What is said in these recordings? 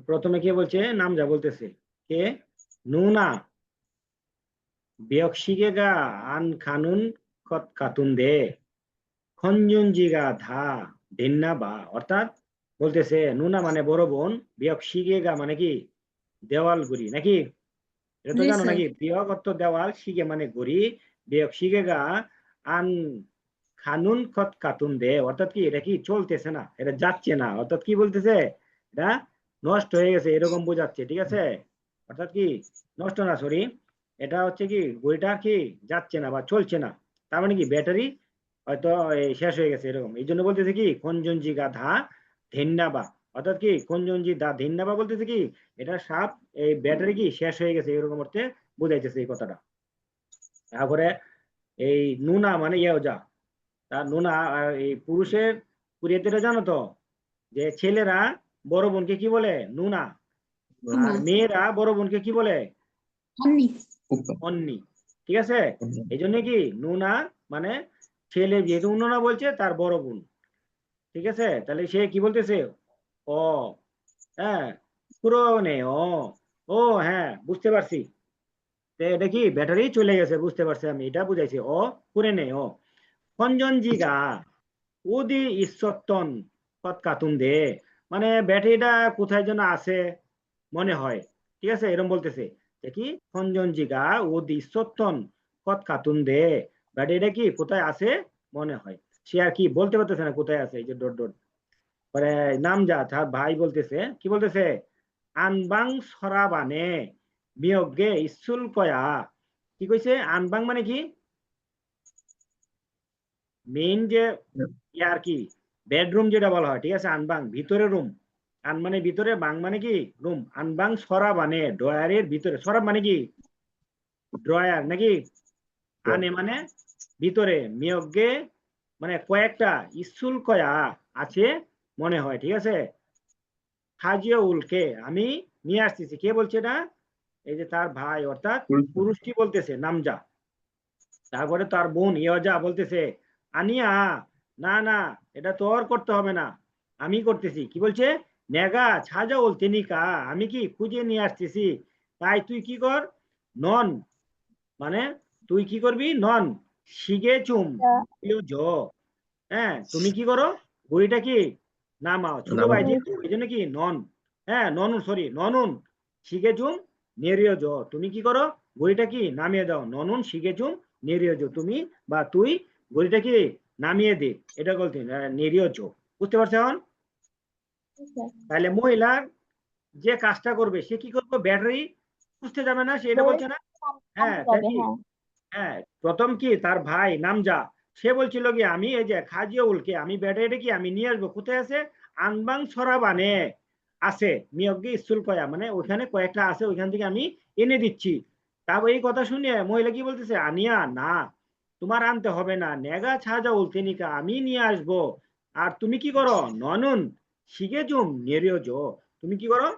প্রথমে কে বলছে? নামজা বলতেছে। কে? নুনা বিয়কশিগেগা আন খানুন খত কাতুন দে খঞ্জুনজিগা ধা ধিন্না বা। অর্থাৎ বলতেছে নুনা মানে বড় বোন, বিয়কশিগেগা মানে কি দেওয়াল গুড়ি নাকি? এটা তো জি জানো স্যার। নাকি? বিয়ক অর্থ দেওয়াল, শিগে মানে গড়ি, বিয়কশিগেগা আন খানুন খত কাতুন দে। অর্থাৎ কি এটা কি চলতেছে না, এটা যাচ্ছে না, অর্থাৎ কি বলতেছে এটা নষ্ট হয়ে গেছে এরকম বোঝাচ্ছে, ঠিক আছে? অর্থাৎ কি নষ্ট না, সরি, এটা হচ্ছে কি ঘড়িটা কি যাচ্ছে না বা চলছে না, তার মানে কি ব্যাটারি হয়তো শেষ হয়ে গেছে এরকম। এই জন্য বলতেছে কি খঞ্জনজি গাধা ধেন্নাবা। অর্থাৎ কি খঞ্জনজি দা ধেন্নাবা বলতেছে কি এটা সাপ এই ব্যাটারি কি শেষ হয়ে গেছে এরকম অর্থে বোঝাইতেছে এই কথাটা। তারপরে এই নুনা মানে ইয়েও তার নুনা। আর এই পুরুষের পুরিয়াতিরা জানো তো, যে ছেলেরা বড় বোনকে কি বলে? নুনা। আর নুনা। মেয়েরা বড় বোনকে কি বলে? অন্নি। অন্নি। ঠিক আছে? এই জন্য কি নুনা মানে ছেলে, যেহেতু নুনা বলছে তার বড় বোন, ঠিক আছে? তাহলে সে কি বলতেছে? ও, হ্যাঁ, পুরো নেই ও। ও হ্যাঁ, বুঝতে পারছি। তো এটা কি ব্যাটারি চলে গেছে, বুঝতে পারছি আমি, এটা বুঝাইছি। ও পুরে নেই ও খঞ্জনজিগা উদি ঈশ্বরতন পথ কাতুন দে। মানে ব্যাটারিটা কোথায় যেন আছে মনে হয়, ঠিক আছে? এরকম বলতেছে যে কি খঞ্জনজিগা উদি ঈশ্বরতন পথ কাতুন দে, ব্যাটারিটা কি কোথায় আছে মনে হয়। সে আর কি বলতে পারতেছে না কোথায় আছে, এই যে ডট ডট। পরে নাম যা তার ভাই বলতেছে, কি বলতেছে? আনবাং সরাবানে বিয়োগে ইসুল কয়া। কি কইছে? আনবাং মানে কি মেইন যে আর কি বেডরুম যেটা বলা হয়, ঠিক আছে? আনবাং ভিতরে রুম, আন মানে ভিতরে, বাং মানে কি রুম, আনবাং সরা মানে ড্রয়ারের ভিতরে, সরাব মানে কি ড্রয়ার নাকি? আনে মানে ভিতরে, মিয়গে মানে কয়েকটা, ইসুল কয়া আছে মনে হয়, ঠিক আছে? হাজিয়া উলকে আমি নিয়ে আসতেছি। কে বলছে এটা? এই যে তার ভাই, অর্থাৎ পুরুষটি বলতেছে নামজা। তারপরে তার বোন ইয়জা বলতেছে আনিয়া, না না, এটা তোর করতে হবে না, আমি করতেছি। কি বলছে? নেগা ছাজা বলতে নিকা, আমি কি খুঁজে নিয়ে আসতেছি, তাই তুই কি কর। নন মানে তুই কি করবি? নন শিগে চুম জ। হ্যাঁ, তুমি কি করো? ঘড়িটা কি নামাও। ছোট ভাই যেহেতু এই জন্য কি নন, হ্যাঁ ননুন, সরি ননুন শিগে চুম নেরিও জ। তুমি কি করো? ঘড়িটা কি নামিয়ে দাও। ননুন শিগে চুম নেরিও জ, তুমি বা তুই ঘড়িটা কি নামিয়ে দে, এটা বলতে নেরিও জ। বুঝতে পারছো এখন? তাহলে মহিলার যে কাজটা করবে সে কি করবে? ব্যাটারি খুঁজতে যাবে না, সে এটা বলছে না? হ্যাঁ, তাই যাবে, কি? হ্যাঁ। হ্যাঁ, প্রথম কি তার ভাই নামজা, সে বলছিল কি আমি এই যে খাজিউলকে আমি ব্যাটারিটা কি আমি নিয়ে আসবো, কোথায় আছে? আনবাং সরাবানে আছে, মিয়গি স্কুল কয়া মানে ওখানে কয়েকটা আছে, ওইখান থেকে আমি এনে দিচ্ছি। তারপর এই কথা শুনে মহিলা কি বলতেছে? আনিয়া না, তোমার আনতে হবে না, নেগা ছাজা উলতেনিকা আমি নিয়ে আসবো। আর তুমি কি করো? ননুন শিখে জুম নেরিও জো, তুমি কি করো?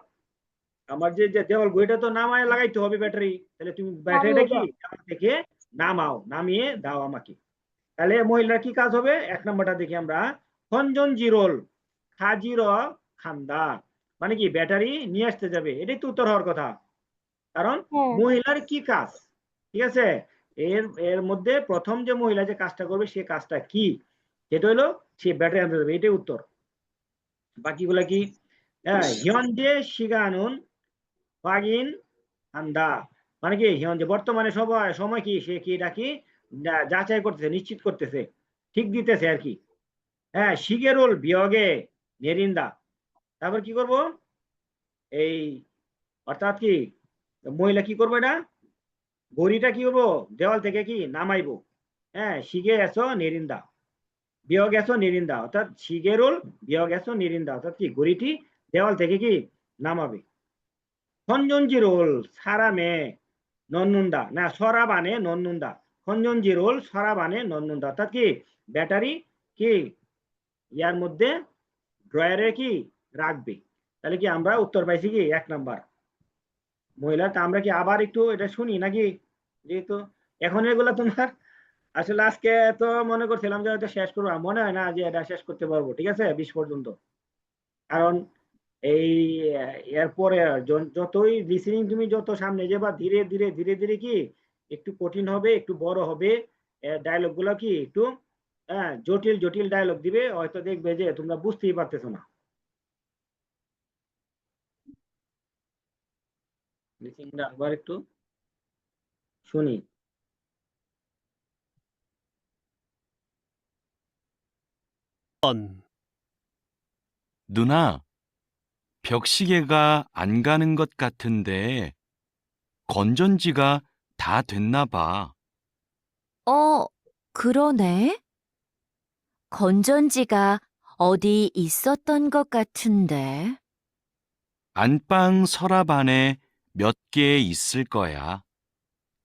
আমার যে যে দেওয়াল ঘড়িটা তো নামায় লাগাইতে হবে ব্যাটারি, তাহলে তুমি ব্যাটারিটা নামিয়ে কি দাও। দেওয়াল থেকে নামাও, নামিয়ে দাও আমাকে। তাহলে মহিলার কি কাজ হবে? এক নম্বরটা দেখি আমরা। খঞ্জন জিরোল খাজির খান্দা, মানে কি ব্যাটারি নিয়ে আসতে যাবে, এটাই তো উত্তর হওয়ার কথা। কারণ হ্যাঁ। মহিলার কি কাজ, ঠিক আছে? এর এর মধ্যে প্রথম যে মহিলা যে কাজটা করবে সে কাজটা কি? সেটা হলো সে ব্যাটারি আনতে যাবে, এটাই উত্তর। বাকিগুলা কি? হ্যাঁ, হিয়নজে শিগানুন ফাগিন আন্দা, মানে কি হিয়ন যে বর্তমানে সময় সময় কি সে কি এটা কি যাচাই করতেছে, নিশ্চিত করতেছে, ঠিক দিতেছে আর কি। হ্যাঁ, শিগেরুল বিয়োগে নেরিন্দা। তারপর কি করব? এই অর্থাৎ কি মহিলা কি করবো? এটা গড়িটা কি করবো? দেওয়াল থেকে কি নামাইবো। হ্যাঁ, শিগে এসো নেরিন্দা, বিয়োগ এসো নিরিন্দা, অর্থাৎ শিগেরুল বিয়োগ এসো নিরিন্দা, অর্থাৎ কি গড়িটি দেওয়াল থেকে কি নামাবে। খঞ্জনজিরোল সারামে নন্নুন্দা, না সরাবানে নন্নুন্দা, খঞ্জনজিরোল সরাবানে নন্নুন্দা, অর্থাৎ কি ব্যাটারি কি ইয়ার মধ্যে ড্রয়ারে কি রাখবে। তাহলে কি আমরা উত্তর পাইছি কি এক নাম্বার মহিলা। তা আমরা কি আবার একটু এটা শুনি নাকি? যেহেতু এখন এগুলা তোমার আসলে আজকে তো মনে করছিলাম যে হয়তো শেষ করবো, মনে হয় না যে এটা শেষ করতে পারবো, ঠিক আছে 20 পর্যন্ত। কারণ এই এরপরে যতই লিসেনিং তুমি যত সামনে যাবা ধীরে ধীরে ধীরে ধীরে কি একটু কঠিন হবে, একটু বড় হবে, ডায়লগ গুলো কি একটু জটিল জটিল ডায়লগ দিবে, হয়তো দেখবে যে তোমরা বুঝতেই পারতেছো না। লিসেনিংটা আবার একটু শুনি। 번, 누나, 벽시계가 안 가는 것 같은데 건전지가 다 됐나 봐. 그러네. 건전지가 어디 있었던 것 같은데. 안방 서랍 안에 몇 개 있을 거야.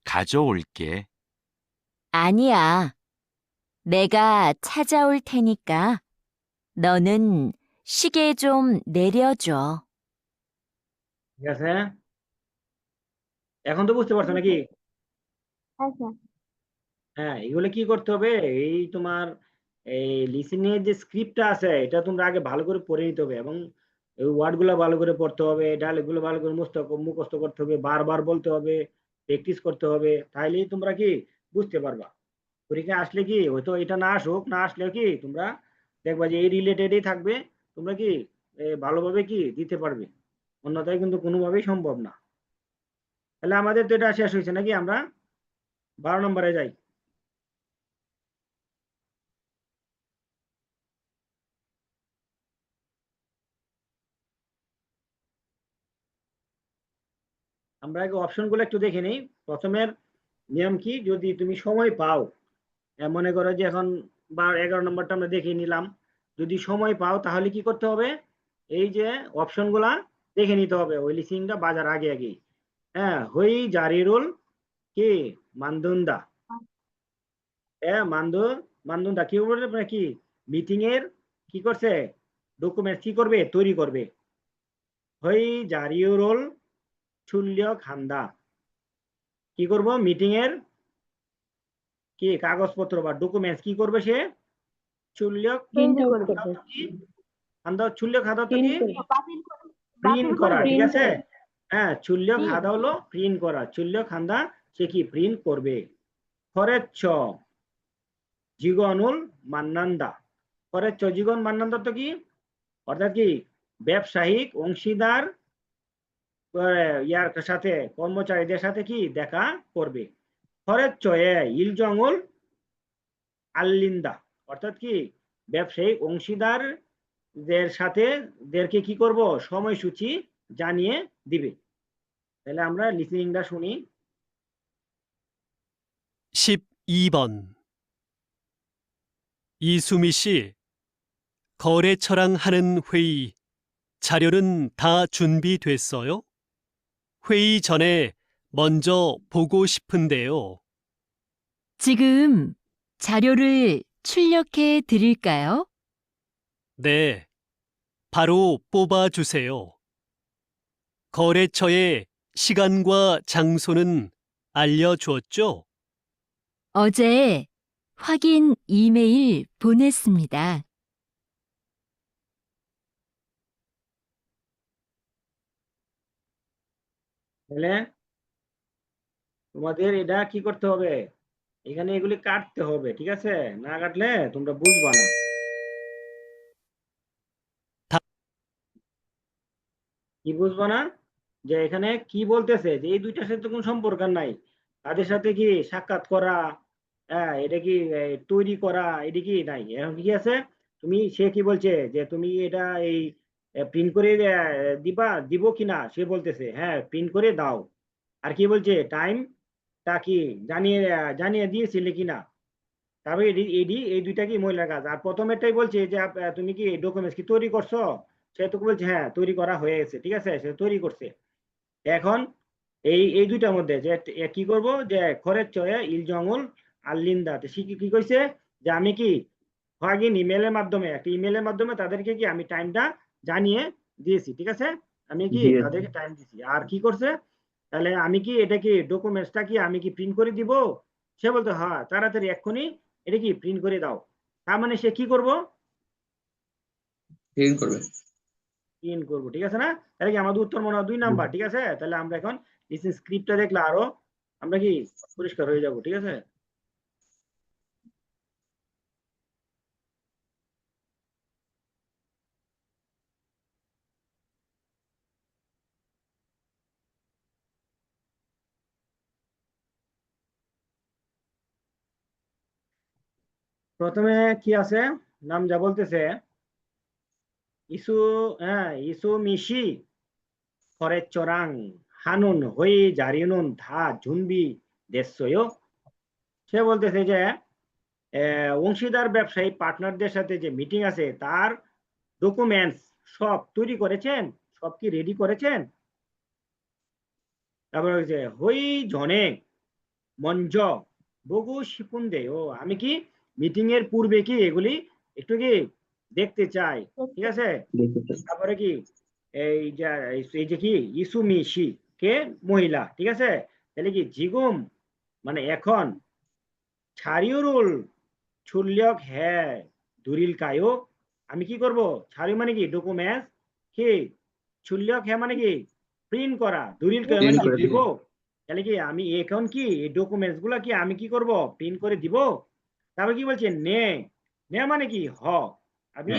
가져올게. 아니야. 내가 찾아올 테니까 너는 시계 좀 내려줘. ঠিক আছে, এখন তো বুঝতে পারছো নাকি? আচ্ছা হ্যাঁ, এগুলো কি করতে হবে, এই তোমার এই লিসেনিং এর যে স্ক্রিপ্টটা আছে এটা তোমরা আগে ভালো করে পড়ে নিতে হবে, এবং এই ওয়ার্ড গুলো ভালো করে পড়তে হবে, ডায়লগ গুলো ভালো করে মুখস্থ করতে হবে, বারবার বলতে হবে, প্র্যাকটিস করতে হবে, তাইলেই তোমরা কি বুঝতে পারবা। পরীক্ষায় আসলে কি হয়তো এটা না আসুক, না আসলেও কি তোমরা দেখবা যে এই রিলেটেডই থাকবে, তোমরা কি ভালোভাবে কি দিতে পারবে, অন্যথায় কিন্তু কোনোভাবেই সম্ভব না। তাহলে আমাদের তো এটা শেষ হয়েছে নাকি, আমরা 12 নম্বরে যাই। আমরা আগে অপশনগুলো একটু দেখে নিই। প্রথমের নিয়ম কি, যদি তুমি সময় পাও, মনে করো যে এখন 11 নম্বরটা আমরা দেখে নিলাম, যদি সময় পাও তাহলে কি করতে হবে, এই যে অপশনগুলা দেখে নিতে হবে ওই লিসিংটা বাজার আগে আগে। হ্যাঁ, হই জারিরুল কি মানদুন্দা, মানদুন্দা কি বলবে, মানে কি মিটিং এর কি করছে, ডকুমেন্ট কি করবে, তৈরি করবে। হই জারিউরুল চুল্য খান্দা, কি করব, মিটিং এর কি কাগজপত্র বা ডকুমেন্টস কি করবে সে, চুল্য প্রিন্ট খাদা করবে, তো কি, চুল্য খাদা তো প্রিন্ট কি করবে, প্রিন্ট করা, ঠিক প্রিন্ট আছে। হ্যাঁ, চুল্য হুম। খাদা হলো প্রিন্ট করা, চুল্য খান্দা সে কি প্রিন্ট করবে। খরেচ্ছ জীবনুল মান্নান্দা, খরেচ্ছ জীবন মান্নান্দা তো কি, অর্থাৎ কি ব্যবসায়িক অংশীদার ইয়ার সাথে, কর্মচারীদের সাথে কি দেখা করবে। খরেচ্ছ ইলজঙ্গল আল্লিন্দা, অর্থাৎ কি ব্যবসায়িক অংশীদারদের সাথে দেরকে কি করব, সময়সূচি জানিয়ে দিবে। তাহলে আমরা লিসেনিংটা শুনি। 12번. 이수미 씨, 거래처랑 하는 회의, 자료는 다 준비됐어요? 회의 전에 먼저 보고 싶은데요. 지금 자료를 출력해 드릴까요? 네, 바로 뽑아주세요. 거래처의 시간과 장소는 알려주었죠? 어제 확인 이메일 보냈습니다. তাহলে তোমাদের এটা কি করতে হবে, এখানে এগুলি কাটতে হবে, ঠিক আছে, না কাটলে তোমরা বুঝবা না। কি বুঝবা না, যে এখানে কি বলতেছে, যে এই দুইটার সাথে তো কোনো সম্পর্ক নাই, তাদের সাথে কি সাক্ষাৎ করা, এটা কি তৈরি করা, এটা কি নাই, এখন কি আছে, তুমি সে কি বলছে যে তুমি এটা এই প্রিন্ট করে দিব কিনা, সে বলতেছে হ্যাঁ প্রিন্ট করে দাও। আর কি বলছে টাইমটা কি জানিয়ে দিয়েছিলে কিনা, তারপরে এই দুইটা কি মহিলার কাজ। আর প্রথমেরটাই বলছে যে তুমি কি ডকুমেন্টস কি তৈরি করছো, সে তো বলছে হ্যাঁ তৈরি করা হয়ে গেছে, ঠিক আছে, সে তৈরি করছে। এখন এই দুইটার মধ্যে যে কি করব, যে খরের চয়ে ইলজঙ্গল আল্লিন্দাতে সে কি কইছে, যে আমি কি হোয়াগিন ইমেলের মাধ্যমে, একটা ইমেলের মাধ্যমে তাদেরকে কি আমি টাইমটা জানিয়ে দিয়েছি, ঠিক আছে, আমি কি তাদেরকে টাইম দিয়েছি। আর কি করছে, তাহলে আমি কি এটা কি ডকুমেন্টসটা কি আমি কি প্রিন্ট করে দিব, সে বলতো হ্যাঁ তাড়াতাড়ি এক্ষুনি এটা কি প্রিন্ট করে দাও। তার মানে সে কি করব, প্রিন্ট করবে। প্রিন্ট করবো, ঠিক আছে না? তাহলে কি আমাদের উত্তর মনে হয় 2 নাম্বার, ঠিক আছে? তাহলে আমরা এখন লিসেন স্ক্রিপ্টটা দেখলে আরো আমরা কি পরিষ্কার হয়ে যাব, ঠিক আছে? প্রথমে কি আছে, নাম যা বলতেছে ইসু, হ্যাঁ, ইসু মিশি 거래처랑 한운 회의 자리는 다 준비됐어요. সে বলতেছে যে অংশীদার ব্যবসায়ী পার্টনারদের সাথে যে মিটিং আছে তার ডকুমেন্টস সব তৈরি করেছেন, সব কি রেডি করেছেন? তারপরে হচ্ছে হই জনে মঞ্জ বগু শিপুনদেও, আমি কি মিটিং এর পূর্বে কি এগুলি একটু কি দেখতে চাই, ঠিক আছে? তারপরে কি এই যে কি ইসুমিশি কে মহিলা, ঠিক আছে? তাহলে কি জিগুম মানে এখন ছাড়িউরুল ছুল্যক হ্যাঁ দুরিল কায়ো, আমি কি করব? ছাড়িউ মানে কি ডকুমেন্টস, কি ছুল্যক হ্যাঁ মানে কি প্রিন্ট করা, দুরিল কায়ো মানে কি দিব। তাহলে কি আমি এখন কি এই ডকুমেন্টস গুলা কি আমি কি করব? প্রিন্ট করে দিব। তারপর কি বলছে নে, নে মানে কি হ, আপনি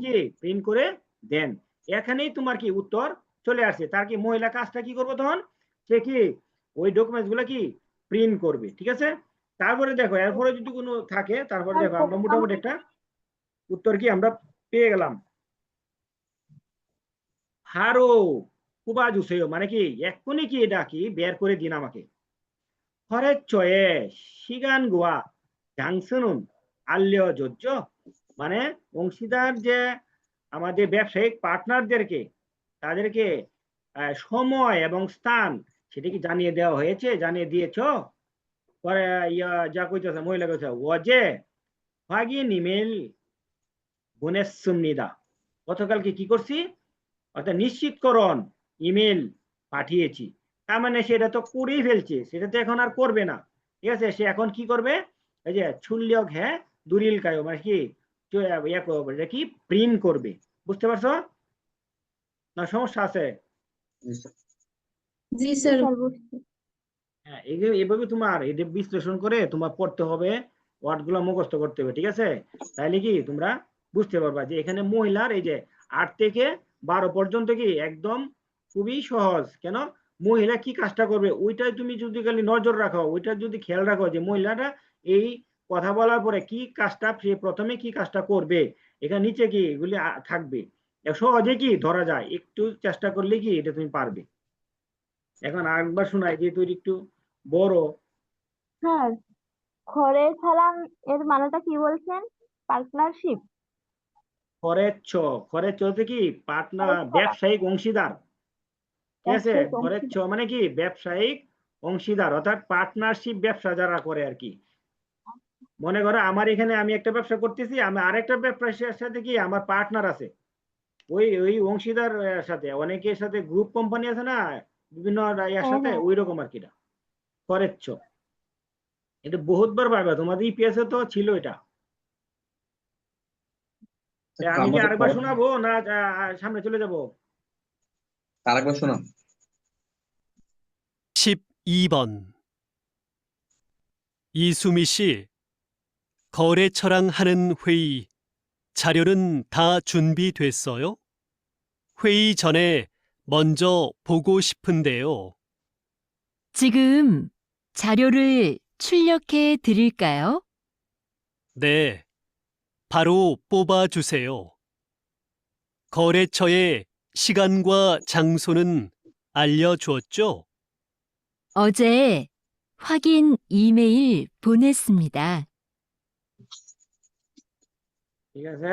কি প্রিন্ট করে দেন। এখানেই তোমার কি উত্তর চলে আসছে। তার কি মহিলা কাজটা কি করবো তখন? সে কি ওই ডকুমেন্টস গুলা কি প্রিন্ট করবে, ঠিক আছে? তারপরে দেখো এরপরে যদি কোনো থাকে, তারপরে দেখো আমরা মোটামুটি একটা উত্তর কি আমরা পেয়ে গেলাম। হারো কুবা জুসেও মানে কি এক্ষুনি কি এটা কি বের করে দিন আমাকে। হরেচয়ে 시간 গোয়া 장수는 알려줬죠, মানে অংশীদার যে আমাদের ব্যবসায়িক পার্টনারদেরকে তাদেরকে সময় এবং স্থান সেটা কি জানিয়ে দেওয়া হয়েছে, জানিয়ে দিয়েছ? পরে যা কইতেছে মহিলা কইছে ওজে 확인 ইমেল 보냈습니다, গতকালকে কি করছি, অর্থাৎ নিশ্চিতকরণ ইমেল পাঠিয়েছি। তার মানে সেটা তো করেই ফেলছে, সেটা তো এখন আর করবে না, ঠিক আছে? সে এখন কি করবে? এই যে ছুল্যক হ্যাঁ দুরিল কায়ো মানে কি এটা কি প্রিন্ট করবে। বুঝতে পারছো না? সমস্যা আছে? জি স্যার। হ্যাঁ, এভাবে তোমার এদের বিশ্লেষণ করে তোমার পড়তে হবে, ওয়ার্ড গুলো মুখস্থ করতে হবে, ঠিক আছে? তাহলে কি তোমরা বুঝতে পারবা যে এখানে মহিলার এই যে 8 থেকে 12 পর্যন্ত কি একদম খুবই সহজ। কেন? মহিলা কি কাজটা করবে ওইটাই তুমি যদি খালি নজর রাখো, ওইটা যদি খেয়াল রাখো যে মহিলাটা এই কথা বলার পরে কি কাজটা, সে প্রথমে কি কাজটা করবে, এখানে নিচে কি এগুলি থাকবে, সহজে কি ধরা যায়, একটু চেষ্টা করলে কি এটা তুমি পারবে। এখন আরেকবার শোনাই যেহেতু এটা একটু বড়। স্যার, খড়ের ছাড়াং এর মানেটা কি বলছেন? পার্টনারশিপ। খরেচ্ছ, খরেচ্ছ হচ্ছে কি পার্টনার, ব্যবসায়িক অংশীদার, ঠিক আছে? খরেচ্ছ মানে কি ব্যবসায়িক অংশীদার, অর্থাৎ পার্টনারশিপ ব্যবসা যারা করে আর কি। মনে করো আমার এখানে আমি একটা ব্যবসা করতেছি, আমি আরেকটা ব্যবসার সাথে কি আমার পার্টনার আছে, ওই ওই অংশীদার সাথে অনেকের সাথে গ্রুপ কোম্পানি আছে না বিভিন্ন ইয়ার সাথে, ওই রকম আর কি এটা খরেচ্ছ। এটা বহুতবার পাবে, তোমাদের ইপিএস এ তো ছিল এটা। আমি কি আরেকবার শোনাবো না সামনে চলে যাব? আরেকবার শোনান। 12번. 이수미 씨, 거래처랑 하는 회의 자료는 다 준비됐어요? 회의 전에 먼저 보고 싶은데요. 지금 자료를 출력해 드릴까요? 네, 바로 뽑아주세요. 거래처의 시간과 장소는 알려주었죠? 어제 확인 이메일 보냈습니다. ঠিক আছে।